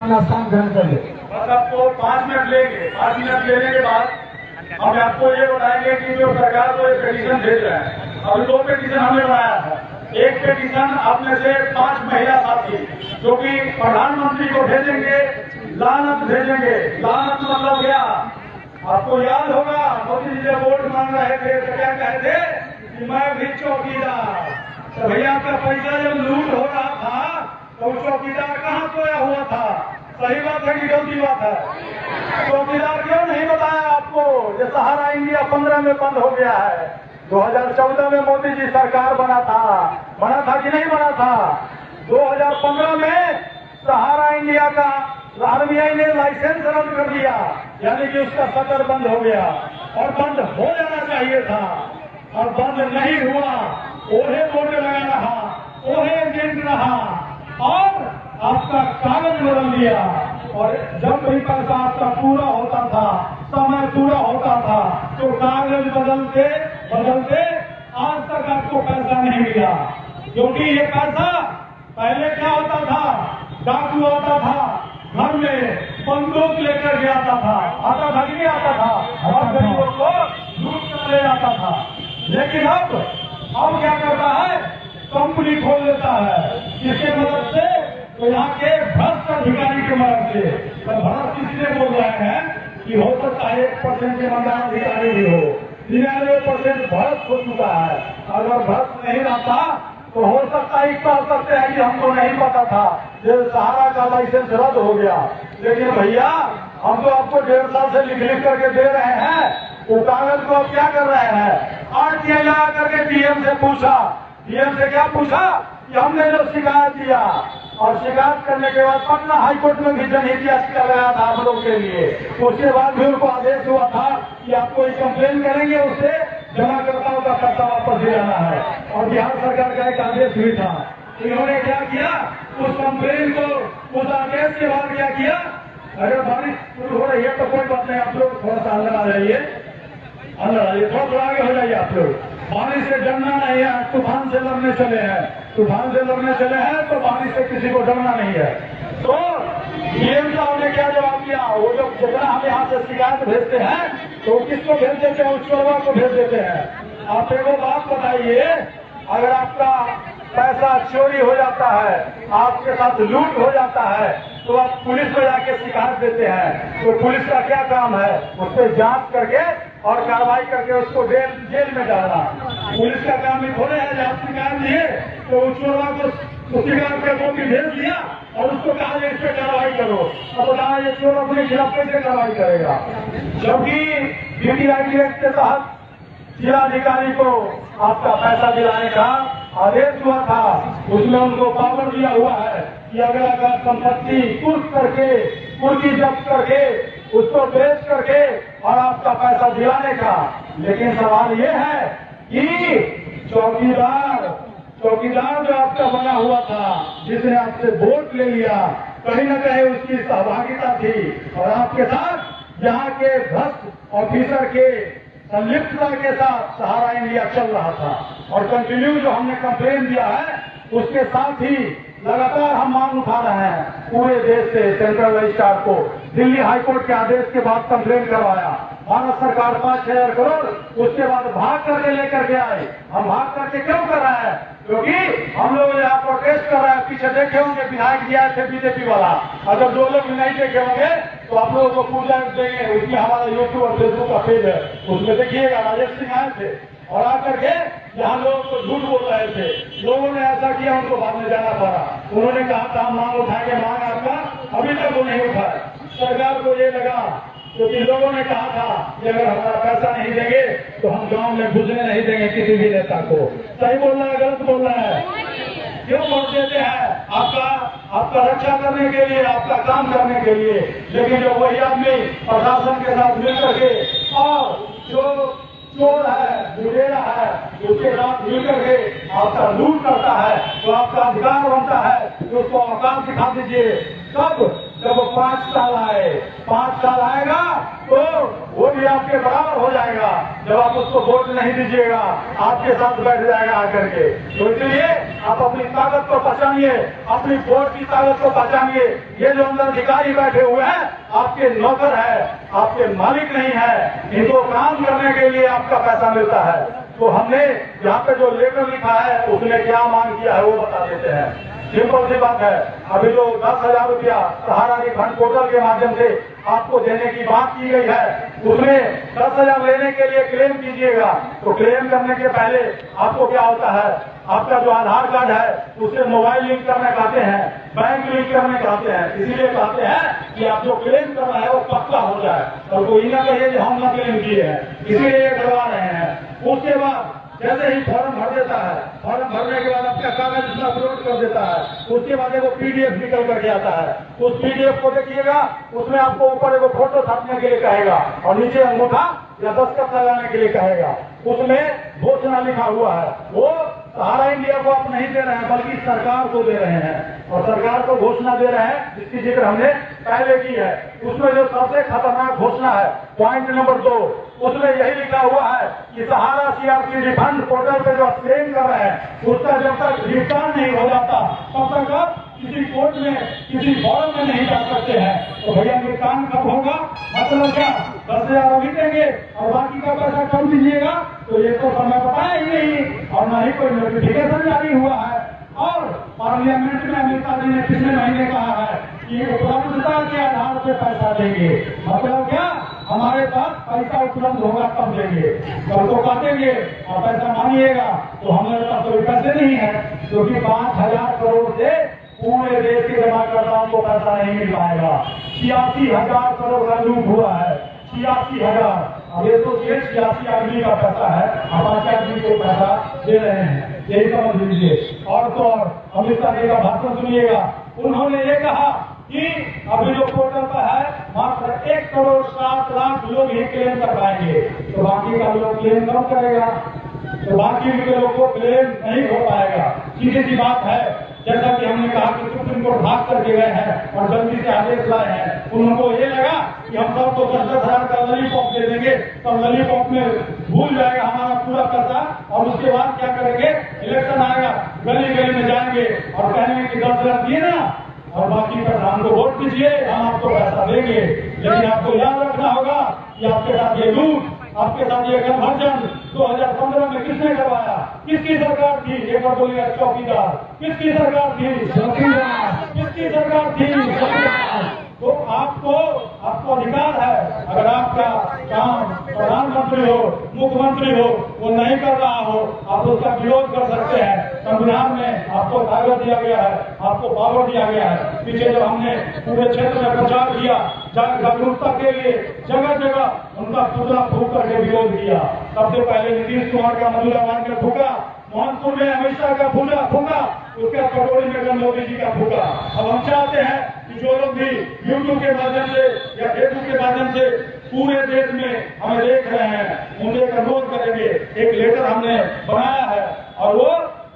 नाश्ता ग्रहण कर ले। बस आपको 5 मिनट लेंगे। 5 मिनट लेने के बाद हम आपको ये बताएंगे कि जो सरकार को एक पिटीशन भेज रहे हैं, अभी 2 पिटीशन हमने बनाया है। एक पिटीशन आप में से 5 महिला साथी जो कि प्रधानमंत्री को भेजेंगे, लानत भेजेंगे। लानत मतलब क्या? आपको याद होगा मोदी जी जब वोट मांग रहे थे तो क्या कहे थे कि मैं भी चौकीदार। तो भैया का पैसा जब लूट हो रहा था तो चौकीदार कहाँ सोया हुआ था? सही बात है कि गलती बात है? चौकीदार क्यों नहीं बताया आपको? ये सहारा इंडिया 15 में बंद हो गया है। 2014 में मोदी जी सरकार बना था कि नहीं बना था? 2015 में सहारा इंडिया का आरबीआई ने लाइसेंस रद्द कर दिया, यानी कि उसका शटर बंद हो गया और बंद हो जाना चाहिए था और बंद नहीं हुआ। ओहे बोर्ड लगा रहा, ओहे एजेंट रहा और आपका कागज बदल दिया। और जब भी पैसा आपका पूरा होता था, समय पूरा होता था, तो कागज बदलते बदलते आज तक आपको पैसा नहीं मिला। क्योंकि ये पैसा पहले क्या होता था? डाकू आता था, घर में बंदूक लेकर के आता था कि नहीं आता था, और गरीबों को लूट कर ले जाता था। लेकिन अब क्या करता है? कंपनी खोल लेता है। किसके मदद से? तो यहाँ के भ्रष्ट अधिकारी की मदद से। तो भ्रष्ट इसलिए बोल रहे हैं कि हो सकता है 1% ईमानदार अधिकारी भी हो, 99% भ्रष्ट हो चुका है। अगर भ्रष्ट नहीं रहता तो हो सकता है कह सकते हैं कि हमको नहीं पता था, ये सहारा का लाइसेंस रद्द हो गया। लेकिन भैया हम तो आपको 1.5 साल से लिख करके दे रहे हैं, वो कागज को आप क्या कर रहे हैं? आरटीआई लगा करके डीएम से पूछा। डीएम से क्या पूछा? कि हमने जो शिकायत दिया, और शिकायत करने के बाद पटना हाईकोर्ट में भी जनहित याचिका लगाया था आप लोग के लिए। उसके बाद भी उनको आदेश हुआ था कि आप कोई कंप्लेन करेंगे उससे जमाकर्ताओं का पैसा वापस दिलाना है, और बिहार सरकार का एक आदेश भी था। इन्होंने क्या किया? उस कंप्लेन को, उस आदेश के बाद क्या किया? अगर बारिश शुरू हो रही है तो कोई बात नहीं, आप लोग थोड़ा सा अंदर आ जाइए, थोड़ा आगे हो जाइए। आप लोग बारिश से डरना नहीं है, तूफान से लड़ने चले हैं। तूफान से लड़ने चले हैं तो बारिश से किसी को डरना नहीं है। तो डीएम साहब ने क्या जवाब दिया? वो लोग जितना हम यहाँ से शिकायत भेजते हैं तो किसको भेज देते हैं? उच्चवा को भेज देते हैं। आप एगो बात बताइए, अगर आपका पैसा चोरी हो जाता है, आपके साथ लूट हो जाता है, तो आप पुलिस में जाके शिकायत देते हैं। तो पुलिस का क्या काम है? उस पर जांच करके और कार्रवाई करके उसको जेल में डालना। पुलिस का काम ही थोड़े है। जब शिकायत दिए तो उस चोरवा को शिकायत का कॉपी भेज दिया और उसको कहा इस पर कार्रवाई करो। अब बताया ये चोर अपने खिलाफ कैसे कार्रवाई करेगा? जबकि डीटीआई एक्ट के तहत जिलाधिकारी को आपका पैसा दिलाने का आदेश हुआ था। उसमें उनको पावर दिया हुआ है कि अगर संपत्ति कुर्की जब्त करके उसको बेच करके और आपका पैसा दिलाने का। लेकिन सवाल ये है कि चौकीदार जो आपका बना हुआ था, जिसने आपसे वोट ले लिया, कहीं न कहीं उसकी सहभागिता थी और आपके साथ यहाँ के भ्रष्ट ऑफिसर के संलिप्तता के साथ सहारा इंडिया चल रहा था। और कंटिन्यू जो हमने कंप्लेन दिया है उसके साथ ही लगातार हम मांग उठा रहे हैं पूरे देश से। सेंट्रल रजिस्ट्रार को दिल्ली हाईकोर्ट के आदेश के बाद कंप्लेन करवाया। भारत सरकार 5,000 करोड़ उसके बाद भाग करके लेकर के आए। हम भाग करके क्यों कर रहे हैं? क्योंकि हम लोग यहाँ प्रोटेस्ट कर रहे हैं। पीछे देखे होंगे विधायक दिया थे बीजेपी वाला, अगर 2 लोग नहीं देखे होंगे तो आप लोगों को पूजा देंगे। उसमें हमारा यूट्यूब और फेसबुक का पेज है, उसमें देखिएगा। राजेश सिंह आए थे और आकर के यहाँ लोगों को झूठ बोल रहे थे। लोगों ने ऐसा किया, उनको बाद में जाना पड़ा। उन्होंने कहा था हम मांग उठाएंगे, मांग आपका अभी तक वो नहीं उठाया। सरकार को ये लगा, क्योंकि लोगों ने कहा था कि अगर हमारा पैसा नहीं देंगे तो हम गांव में घुसने नहीं देंगे किसी भी नेता को। सही बोल रहा है गलत बोल रहा है? क्यों वोट देते हैं? आपका रक्षा करने के लिए, आपका काम करने के लिए। लेकिन जो वही आदमी प्रशासन के साथ मिलकर के और जो चोर है, लुटेरा है, उसके साथ मिलकर के आपका लूट करता है, तो आपका अधिकार बनता है कि उसको औकात दिखा दीजिए। तब जब 5 साल आए, 5 साल आएगा तो वो भी आपके बराबर हो जाएगा। जब आप उसको वोट नहीं दीजिएगा आपके साथ बैठ जाएगा आकर के। तो इसलिए आप अपनी ताकत को पहचानिए, अपनी वोट की ताकत को पहचानिए। ये जो अंदर अधिकारी बैठे हुए हैं आपके नौकर है, आपके मालिक नहीं है। इनको काम करने के लिए आपका पैसा मिलता है। तो हमने यहाँ पे जो लेटर लिखा है उसने क्या मांग किया है वो बता देते हैं। सिंपल सी बात है, अभी जो 10,000 रुपया सहारा निधि पोर्टल के माध्यम से आपको देने की बात की गई है, उसमें 10,000 लेने के लिए क्लेम कीजिएगा। तो क्लेम करने के पहले आपको क्या होता है, आपका जो आधार कार्ड है उससे मोबाइल लिंक करना चाहते हैं, बैंक लिंक करना चाहते हैं। इसीलिए कहते हैं कि आप जो क्लेम कर रहे हैं वो पक्का हो जाए और कोई ना कहे कि हम ना क्लेम किए हैं, इसीलिए ये करवा रहे हैं। उसके बाद जैसे ही फॉर्म भर देता है, फॉर्म भरने के बाद अपना कागज उसमें अपलोड कर देता है, उसके बाद वो पीडीएफ निकल करके आता है। उस पीडीएफ को देखिएगा, उसमें आपको ऊपर एगो फोटो छापने के लिए कहेगा और नीचे अंगूठा या दस्तखत लगाने के लिए कहेगा। उसमें घोषणा लिखा हुआ है। वो सहारा इंडिया को आप नहीं दे रहे हैं बल्कि सरकार को दे रहे हैं और सरकार को घोषणा दे रहे हैं जिसकी जिक्र हमने पहले की है। उसमें जो सबसे खतरनाक घोषणा है पॉइंट नंबर 2, उसमें यही लिखा हुआ है कि सहारा सीआरपी रिफंड पोर्टल पे जो क्लेम कर रहे हैं उसका जब तक रिटर्न नहीं हो जाता तब तक आप किसी कोर्ट में किसी फॉरम में नहीं जा सकते हैं। तो भैया भुगतान कब होगा, मतलब क्या 10,000 अभी देंगे और बाकी का पैसा कब दीजिएगा? तो ये तो समय बताया ही नहीं और न ही कोई नोटिफिकेशन जारी हुआ है। और पार्लियामेंट में अमित शाह जी ने पिछले महीने कहा है कि उपलब्धता के आधार पर पैसा देंगे। मतलब क्या, हमारे पास पैसा उपलब्ध होगा तब देंगे, कल तो काटेंगे और पैसा मांगिएगा तो हमारे पास कोई पैसे नहीं है, क्योंकि 5,000 करोड़ से पूरे देश के जमाकर्ताओं को पैसा नहीं मिल पाएगा। 86,000 करोड़ का लूट हुआ है, 86,000। अब ये तो 86 आदमी का पैसा है, अब 5 आदमी को पैसा दे रहे हैं, यही समझ लीजिए। और तो और अमित शाह जी का भाषण सुनिएगा, उन्होंने ये कहा कि अभी जो पोर्टल पर है मात्र 1,07,00,000 लोग ही क्लेम कर पाएंगे, तो बाकी का लोग क्लेम कब करेगा? तो बाकी के लोगों को क्लेम नहीं हो पाएगा। सीधी सी बात है, जैसा कि हमने कहा कि सुप्रीम कोर्ट भाग करके गए हैं और जल्दी से आदेश लाए हैं। उनको ये लगा कि हम सबको 10,000 का लॉलीपॉप दे देंगे तो लॉलीपॉप में भूल जाएगा हमारा पूरा पैसा और उसके बाद क्या करेंगे, इलेक्शन आएगा, गली गली में जाएंगे और कहेंगे कि 10,000 दिए ना और बाकी पैसा हमको वोट दीजिए, हम आपको पैसा देंगे। लेकिन आपको याद रखना होगा कि आपके साथ ये लूट, आपके साथ ये कन्वर्जन 2015 में किसने करवाया? किसकी सरकार थी? एक बार बोलिए, चौकीदार। किसकी सरकार थी? चौकीदार। किसकी सरकार थी? चौकीदार। तो आपको अधिकार है, अगर आपका काम प्रधानमंत्री हो, मुख्यमंत्री हो, वो नहीं कर रहा हो, आप उसका विरोध कर सकते हैं। संविधान में आपको ताकत दिया गया है, आपको पावर दिया गया है। पीछे जब हमने पूरे क्षेत्र में प्रचार किया जागरूकता के लिए, जगह जगह उनका पुतला फूंक करके विरोध किया। सबसे पहले नीतीश कुमार का मधुरा मान कर फूका, मोहनपुर में अमित शाह का फूका, उसके कटोरी में मोदी जी का फूका। अब हम चाहते हैं कि जो लोग भी यूट्यूब के माध्यम से या फेसबुक के माध्यम से पूरे देश में हमें देख रहे हैं, उनसे एक अनुरोध करेंगे। एक लेटर हमने बनाया है और वो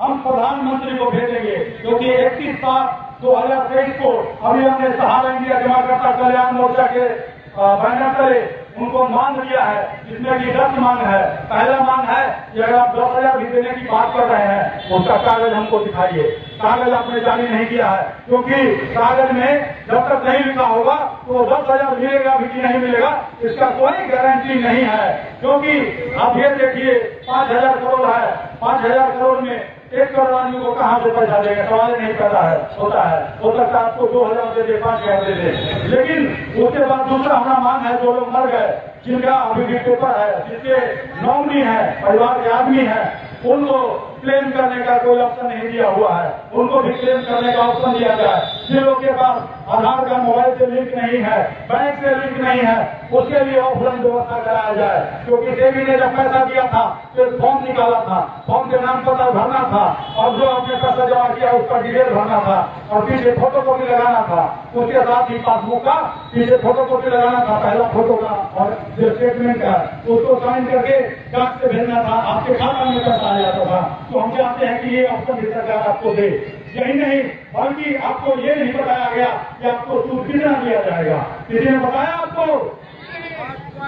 हम प्रधानमंत्री को भेजेंगे, क्योंकि 31/7/2023 को अभी हमने सहारा इंडिया जमाकर्ता कल्याण मोर्चा के बैनर तले उनको मांग दिया है, जिसमें कि 10 मांग है। पहला मांग है कि अगर आप 10,000 भी देने की बात कर रहे हैं उसका कागज हमको दिखाइए। कागज आपने जारी नहीं किया है, क्योंकि कागज में जब तक नहीं लिखा होगा तो 10,000 मिलेगा भी कि नहीं मिलेगा इसका कोई गारंटी नहीं है। क्योंकि आप ये देखिए 5,000 करोड़ है, 5,000 करोड़ में 1 करोड़ आदमी को कहाँ से पैसा देगा? सवाल नहीं पैदा होता है। हो सकता है आपको 2,000 दे दे, 5,000 दे दे। लेकिन उसके बाद दूसरा हमारा मांग है, जो लोग मर गए, जिनका अभी भी पेपर है, जिसके नॉमिनी है, परिवार के आदमी है, उनको क्लेम करने का कोई ऑप्शन नहीं दिया हुआ है, उनको भी क्लेम करने का ऑप्शन दिया जाए। जिन लोग के पास आधार कार्ड मोबाइल से लिंक नहीं है, बैंक से लिंक नहीं है, उसके लिए ऑफलाइन व्यवस्था कराया जाए। क्योंकि सेबी ने जब पैसा दिया था तो एक फॉर्म निकाला था, फॉर्म के नाम पता भरना था और जो आपने पैसा जमा किया उसका डिटेल भरना था और पीछे फोटो कॉपी लगाना था। उसके साथ ही पासबुक का पीछे फोटो कॉपी लगाना था, पहला फोटो का और जो स्टेटमेंट का, उसको साइन करके डाक से भेजना था, आपके खाता में पैसा आ जाता था। तो हम चाहते हैं कि ये ऑप्शन भी सरकार आपको दे। यही नहीं बल्कि आपको ये नहीं बताया गया कि आपको सूद कितना दिया जाएगा। किसी ने बताया आपको?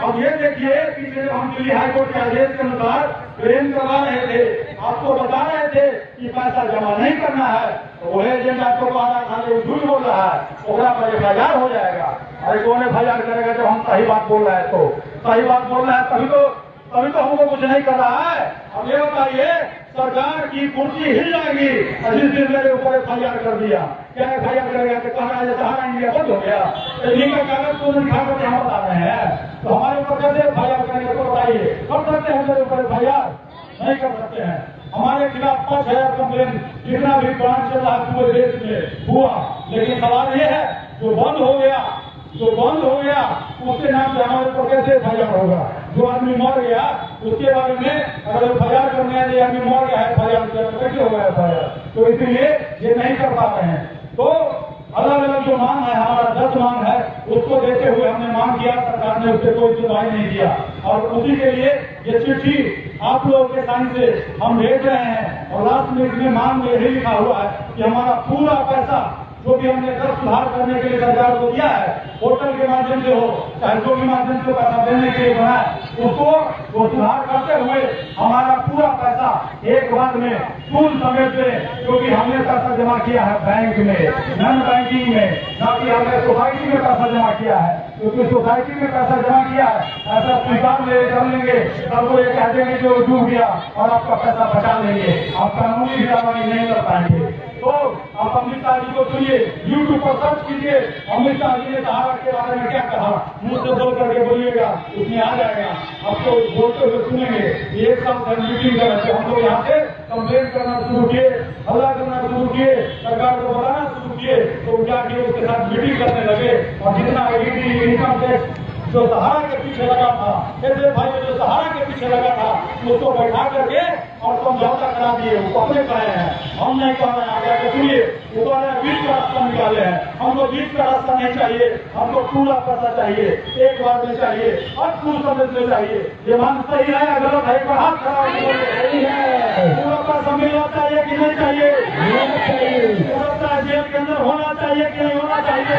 अब ये देखिए कि हम दिल्ली हाईकोर्ट के आदेश के अनुसार ट्रेन करवा रहे थे, आपको बता रहे थे कि पैसा जमा नहीं करना है, तो वो एजेंट आपको कह रहा था कि झूठ बोल रहा है, ओकरा पर FIR हो जाएगा। अरे कौन FIR करेगा जब हम सही बात बोल रहे हैं? तो सही बात बोल रहे हैं तभी तो हमको कुछ नहीं कर रहा है। अब ये बताइए सरकार की कुर्सी हिल जाएगी और जिस दिन मेरे ऊपर FIR कर दिया, क्या FIR करेगा? तो कह रहा है सहारा इंडिया बंद हो गया, इन्हीं का कागज को दिखा कर यहाँ बता रहे हैं, तो हमारे ऊपर कैसे FIR करेंगे? तो बताइए, कर सकते हैं मेरे ऊपर FIR? नहीं कर सकते हैं। हमारे खिलाफ 5000 कंप्लेन जितना भी ब्रांच चल रहा है पूरे देश में हुआ, लेकिन सवाल ये है जो बंद हो गया उसके नाम से हमारे ऊपर कैसे FIR होगा? जो आदमी मर गया उसके बारे में अगर FIR करने आए आदमी मर गया है FIR कैसे होगा FIR? तो इसलिए ये नहीं कर पा रहे हैं। तो अलग अलग जो मांग है, हमारा 10 मांग है, उसको देते हुए हमने मांग किया, सरकार ने उससे कोई सुनवाई नहीं किया और उसी के लिए ये चिट्ठी आप लोगों के साइन से हम भेज रहे हैं। और लास्ट में इसमें मांग में यही लिखा हुआ है कि हमारा पूरा पैसा जो भी हमने कर सुधार करने के लिए सरकार को दिया है, पोर्टल के माध्यम से हो चाहे जो भी माध्यम से पैसा देने के लिए बना है, उसको वो सुधार करते हुए हमारा पूरा पैसा एक बार में फुल समेत में, क्योंकि हमने पैसा जमा किया है बैंक में, नॉन बैंकिंग में, न कि हमने सोसाइटी में पैसा जमा किया है, क्योंकि सोसाइटी में पैसा जमा किया है ऐसा स्वीकार कर लेंगे तब वो ये कह देंगे कि वो डूब गया और आपका पैसा बचा लेंगे, आप कानूनी कार्रवाई नहीं कर पाएंगे। तो आप अमित शाह जी को सुनिए, यूट्यूब पर सर्च कीजिए, अमित शाह जी ने सहारा के बारे में क्या कहा, मुंह से बोल करके बोलिएगा, उसमें आ जाएगा, आपको बोलते हुए सुनेंगे। एक साल से मीटिंग कर रहे थे, हम लोग यहाँ से कंप्लेन करना शुरू किए, हल्ला करना शुरू किए, सरकार को बताना शुरू किए, तो क्या किए उसके साथ मीटिंग करने लगे और जितना इनकम टैक्स जो सहारा के पीछे लगा था, ऐसे भाई जो सहारा के पीछे लगा था, उसको बैठा करके और समझौता करा दिए, वो अपने कहे हैं, हम नहीं कह रहे हैं। आगे सुनिए, वो कह रहे हैं बीच का रास्ता निकाले हैं, हमको बीच का रास्ता नहीं चाहिए, हमको पूरा पैसा चाहिए, एक बार में चाहिए और फुल समय में चाहिए। ये मांग सही है या गलत है? हाथ खड़ा है। पूरा पैसा मिलना चाहिए कि नहीं चाहिए? पूरा जेल के अंदर होना चाहिए कि नहीं होना चाहिए?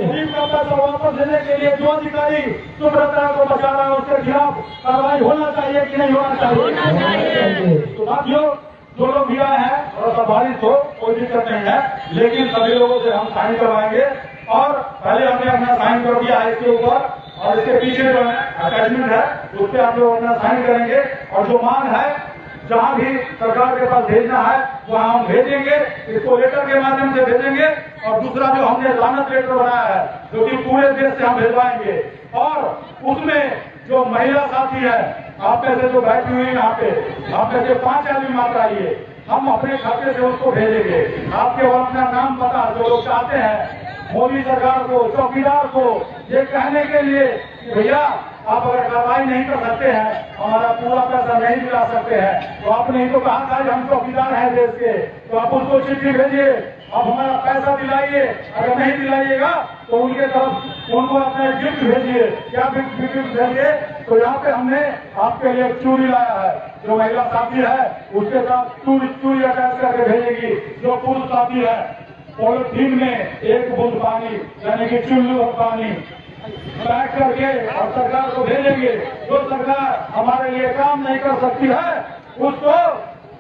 गरीब का पैसा वापस देने के लिए जो अधिकारी सुब्रता को बचा रहा है उसके खिलाफ कार्रवाई होना चाहिए कि नहीं होना चाहिए? तो साथियों, जो लोग भी आए हैं और बारिश हो कोई दिक्कत नहीं है, लेकिन सभी लोगों से हम साइन करवाएंगे और पहले हमने अपना साइन कर दिया है इसके ऊपर और इसके पीछे जो है अटैचमेंट है उस पर आप लोग अपना साइन करेंगे और जो मांग है जहां भी सरकार के पास भेजना है वहां हम भेजेंगे, इसको लेटर के माध्यम से भेजेंगे और दूसरा जो हमने लानत लेटर बनाया है जो कि पूरे देश से हम भेजवाएंगे और उसमें जो महिला साथी है आप में से जो बैठी हुई यहाँ पे, आप में से 5 आदमी मात्र आइए, हम अपने खाते से उसको भेजेंगे। आपके और अपना नाम पता जो लोग चाहते हैं मोदी सरकार को, चौकीदार को ये कहने के लिए भैया आप अगर कार्रवाई नहीं कर सकते हैं, हमारा पूरा पैसा नहीं दिला सकते हैं, तो आपने ही तो कहा था कि हम चौकीदार हैं देश के, तो आप उसको चिट्ठी भेजिए, आप हमारा पैसा दिलाइए, अगर नहीं दिलाइएगा तो उनके तरफ उनको अपने गिफ्ट भेजिए। क्या गिफ्ट भेजिए? तो यहाँ पे हमने आपके लिए चूड़ी लाया है, जो महिला साथी है उसके साथ चूड़ी अटैच करके भेजेगी, जो पुरुष साथी है पॉलिथीन में 1 बूंद पानी यानी कि चुल्लू पानी पैक करके और सरकार को भेजेंगे। जो सरकार हमारे लिए काम नहीं कर सकती है उसको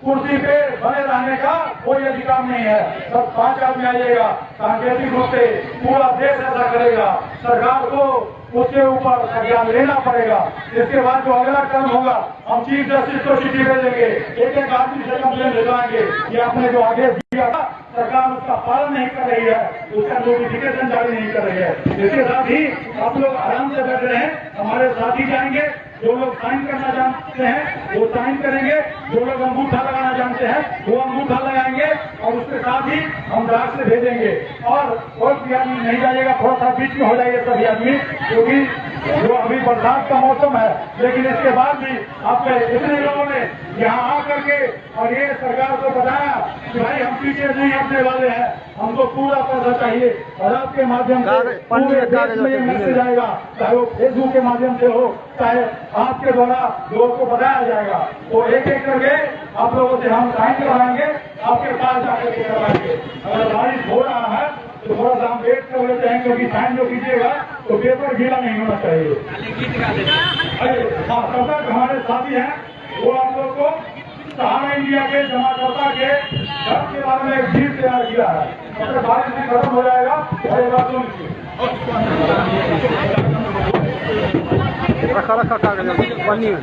कुर्सी पे बने रहने का कोई अधिकार नहीं है। सब 5 आदमी आइएगा, सांकेतिक रूप से पूरा देश ऐसा करेगा, सरकार को उसके ऊपर संज्ञान लेना पड़ेगा। इसके बाद जो अगला कर्म होगा हम चीफ जस्टिस को चिट्ठी भेजेंगे, एक आदमी से कंप्लेन भिजवाएंगे कि आपने जो आदेश दिया था सरकार उसका पालन नहीं कर रही है, उसका नोटिफिकेशन जारी नहीं कर रही है। इसके साथ ही आप लोग आराम से बैठ रहे हैं, हमारे साथी जाएंगे, जो लोग साइन करना जानते हैं वो साइन करेंगे, जो लोग अंगूठा लगाना जानते हैं वो अंगूठा लगाएंगे और उसके साथ ही हम डाक से भेजेंगे। और कोई भी आदमी नहीं जाइएगा, थोड़ा सा बीच में हो जाइए सभी आदमी, क्योंकि जो अभी बरसात का मौसम है, लेकिन इसके बाद भी आपके इतने लोगों ने यहाँ आकर के और ये सरकार को बताया कि भाई हम पीछे नहीं हटने वाले हैं, हमको पूरा पैसा चाहिए। और आपके माध्यम से पूरे देश में ये मैसेज आएगा, चाहे वो फेसबुक के माध्यम से हो, चाहे आपके द्वारा लोगों को बताया जाएगा। तो एक एक करके आप लोगों से हम साइन करवाएंगे, आपके पास जाकर के करवाएंगे। अगर बारिश हो रहा है तो थोड़ा सा हम वेट कर लेते हैं, क्योंकि साइन जो कीजिएगा तो पेपर गीला नहीं होना चाहिए। हाँ, तब तक हमारे साथी हैं, वो आप लोग को सहारा इंडिया के जमाकर्ता के घर के बारे में एक गीत तैयार किया है। अगर बारिश में खत्म हो जाएगा तो एक बार सुन रखा कागज पन्नी में